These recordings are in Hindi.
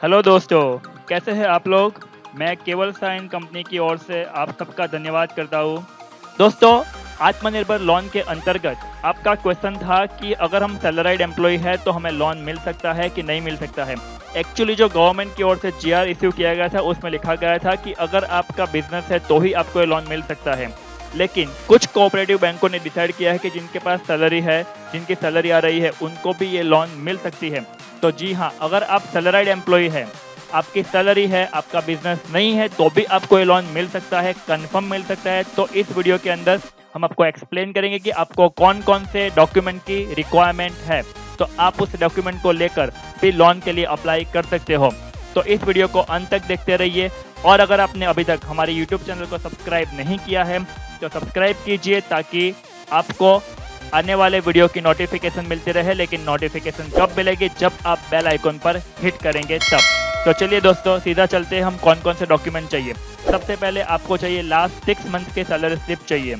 हेलो दोस्तों, कैसे हैं आप लोग। मैं केवल साइन कंपनी की ओर से आप सबका धन्यवाद करता हूँ। दोस्तों, आत्मनिर्भर लोन के अंतर्गत आपका क्वेश्चन था कि अगर हम सैलराइड एम्प्लॉय है तो हमें लोन मिल सकता है कि नहीं मिल सकता है। एक्चुअली जो गवर्नमेंट की ओर से जीआर इश्यू किया गया था उसमें लिखा गया था कि अगर आपका बिजनेस है तो ही आपको ये लोन मिल सकता है। लेकिन कुछ कोऑपरेटिव बैंकों ने डिसाइड किया है कि जिनके पास सैलरी है, जिनकी सैलरी आ रही है, उनको भी ये लोन मिल सकती है। तो जी हाँ, अगर आप सैलराइड एम्प्लॉय है, आपकी सैलरी है, आपका बिजनेस नहीं है, तो भी आपको ये लोन मिल सकता है, कंफर्म मिल सकता है। तो इस वीडियो के अंदर हम आपको एक्सप्लेन करेंगे कि आपको कौन कौन से डॉक्यूमेंट की रिक्वायरमेंट है, तो आप उस डॉक्यूमेंट को लेकर भी लोन के लिए अप्लाई कर सकते हो। तो इस वीडियो को अंत तक देखते रहिए। और अगर आपने अभी तक हमारे यूट्यूब चैनल को सब्सक्राइब नहीं किया है तो सब्सक्राइब कीजिए, ताकि आपको आने वाले वीडियो की नोटिफिकेशन मिलती रहे। लेकिन नोटिफिकेशन कब मिलेगी? जब आप बेल आइकन पर हिट करेंगे तब। तो चलिए दोस्तों, सीधा चलते हैं हम कौन कौन से डॉक्यूमेंट चाहिए। सबसे पहले आपको चाहिए लास्ट 6 मंथ के सैलरी स्लिप चाहिए,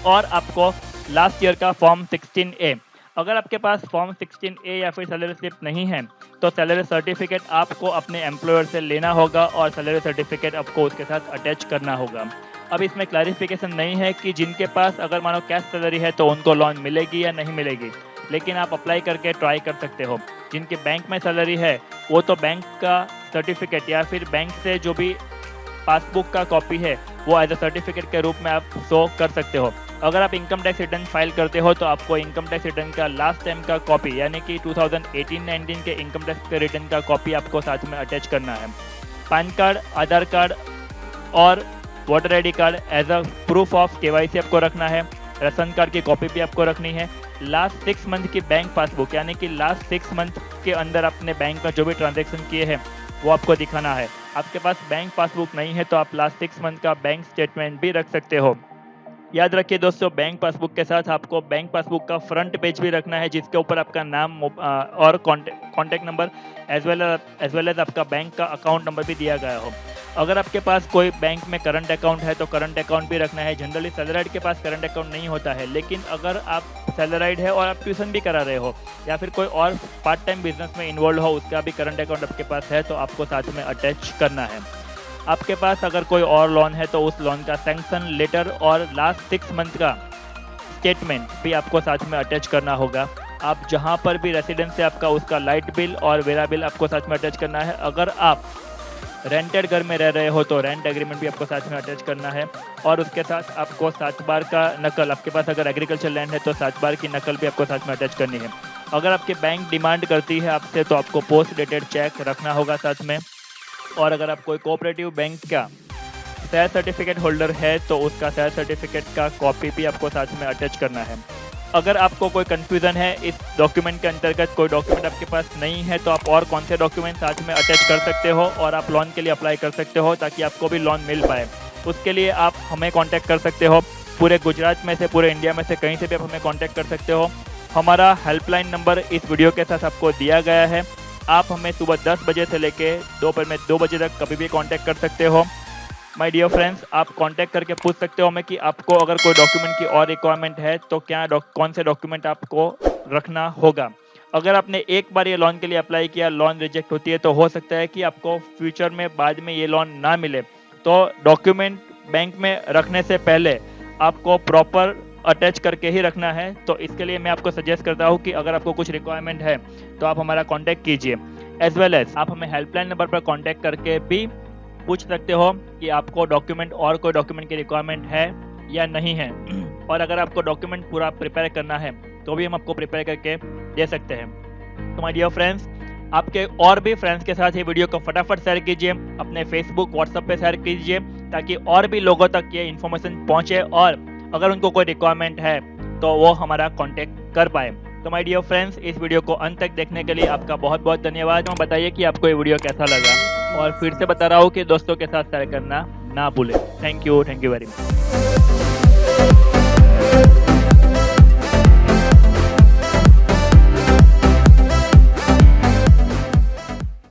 और आपको लास्ट ईयर का फॉर्म 16A। अगर आपके पास फॉर्म 16A या फिर सैलरी स्लिप नहीं है तो सैलरी सर्टिफिकेट आपको अपने एम्प्लॉयर से लेना होगा और सैलरी सर्टिफिकेट आपको उसके साथ अटैच करना होगा। अब इसमें क्लैरिफिकेशन नहीं है कि जिनके पास अगर मानो कैश सैलरी है तो उनको लोन मिलेगी या नहीं मिलेगी, लेकिन आप अप्लाई करके ट्राई कर सकते हो। जिनके बैंक में सैलरी है वो तो बैंक का सर्टिफिकेट या फिर बैंक से जो भी पासबुक का कॉपी है वो एज अ सर्टिफिकेट के रूप में आप शो कर सकते हो। अगर आप इनकम टैक्स रिटर्न फाइल करते हो तो आपको इनकम टैक्स रिटर्न का लास्ट टाइम का कॉपी, यानी कि 2018-19 के इनकम टैक्स के रिटर्न का कॉपी आपको साथ में अटैच करना है। पैन कार्ड, आधार कार्ड और voter ID card as a proof of KYC आपको रखना है। राशन कार्ड की कॉपी भी आपको रखनी है। लास्ट 6 मंथ की बैंक पासबुक, यानी कि लास्ट 6 मंथ के अंदर अपने बैंक में जो भी ट्रांजेक्शन किए हैं वो आपको दिखाना है। आपके पास बैंक पासबुक नहीं है तो आप लास्ट 6 मंथ का बैंक स्टेटमेंट भी रख सकते हो। याद रखिए दोस्तों, बैंक पासबुक के साथ आपको बैंक पासबुक का फ्रंट पेज भी रखना है, जिसके ऊपर आपका नाम और contact number as well as आपका बैंक का अकाउंट नंबर भी दिया गया हो। अगर आपके पास कोई बैंक में करंट अकाउंट है तो करंट अकाउंट भी रखना है। जनरली सैलराइड के पास करंट अकाउंट नहीं होता है, लेकिन अगर आप सैलराइड है और आप ट्यूशन भी करा रहे हो या फिर कोई और पार्ट टाइम बिजनेस में इन्वॉल्व हो, उसका भी करंट अकाउंट आपके पास है तो आपको साथ में अटैच करना है। आपके पास अगर कोई और लोन है तो उस लोन का सैंक्शन लेटर और लास्ट 6 मंथ का स्टेटमेंट भी आपको साथ में अटैच करना होगा। आप जहां पर भी रेसिडेंस है आपका, उसका लाइट बिल और वेरा बिल आपको साथ में अटैच करना है। अगर आप रेंटेड घर में रह रहे हो तो रेंट एग्रीमेंट भी आपको साथ में अटैच करना है। और उसके साथ आपको 7 बार का नकल, आपके पास अगर एग्रीकल्चर लैंड है तो 7 बार की नकल भी आपको साथ में अटैच करनी है। अगर आपके बैंक डिमांड करती है आपसे तो आपको पोस्ट डेटेड चेक रखना होगा साथ में। और अगर आप कोई कोऑपरेटिव बैंक का शेयर सर्टिफिकेट होल्डर है तो उसका शेयर सर्टिफिकेट का कॉपी भी आपको साथ में अटैच करना है। अगर आपको कोई कन्फ्यूज़न है इस डॉक्यूमेंट के अंतर्गत, कोई डॉक्यूमेंट आपके पास नहीं है, तो आप और कौन से डॉक्यूमेंट साथ में अटैच कर सकते हो और आप लोन के लिए अप्लाई कर सकते हो ताकि आपको भी लोन मिल पाए। उसके लिए आप हमें कांटेक्ट कर सकते हो। पूरे गुजरात में से, पूरे इंडिया में से कहीं से भी आप हमें कांटेक्ट कर सकते हो। हमारा हेल्पलाइन नंबर इस वीडियो के साथ आपको दिया गया है। आप हमें सुबह 10 बजे से लेके दोपहर में 2 बजे तक कभी भी कांटेक्ट कर सकते हो। माय डियर फ्रेंड्स, आप कांटेक्ट करके पूछ सकते हो हमें कि आपको अगर कोई डॉक्यूमेंट की और रिक्वायरमेंट है तो क्या कौन से डॉक्यूमेंट आपको रखना होगा। अगर आपने एक बार ये लोन के लिए अप्लाई किया, लोन रिजेक्ट होती है तो हो सकता है कि आपको फ्यूचर में बाद में ये लोन ना मिले। तो डॉक्यूमेंट बैंक में रखने से पहले आपको प्रॉपर अटैच करके ही रखना है। तो इसके लिए मैं आपको सजेस्ट करता हूँ कि अगर आपको कुछ रिक्वायरमेंट है तो आप हमारा कांटेक्ट कीजिए। एज वेल एज आप हमें हेल्पलाइन नंबर पर कांटेक्ट करके भी पूछ सकते हो कि आपको डॉक्यूमेंट और कोई डॉक्यूमेंट की रिक्वायरमेंट है या नहीं है। और अगर आपको डॉक्यूमेंट पूरा प्रिपेयर करना है तो भी हम आपको प्रिपेयर करके दे सकते हैं। तो माय डियर फ्रेंड्स, आपके और भी फ्रेंड्स के साथ ये वीडियो को फटाफट शेयर कीजिए, अपने फेसबुक, व्हाट्सएप पे शेयर कीजिए, ताकि और भी लोगों तक ये इन्फॉर्मेशन पहुंचे और अगर उनको कोई रिक्वायरमेंट है तो वो हमारा कांटेक्ट कर पाए। तो माय डियर फ्रेंड्स, इस वीडियो को अंत तक देखने के लिए आपका बहुत बहुत धन्यवाद। बताइए कि आपको ये वीडियो कैसा लगा, और फिर से बता रहा हूँ कि दोस्तों के साथ शेयर करना ना भूलें। Thank you very much.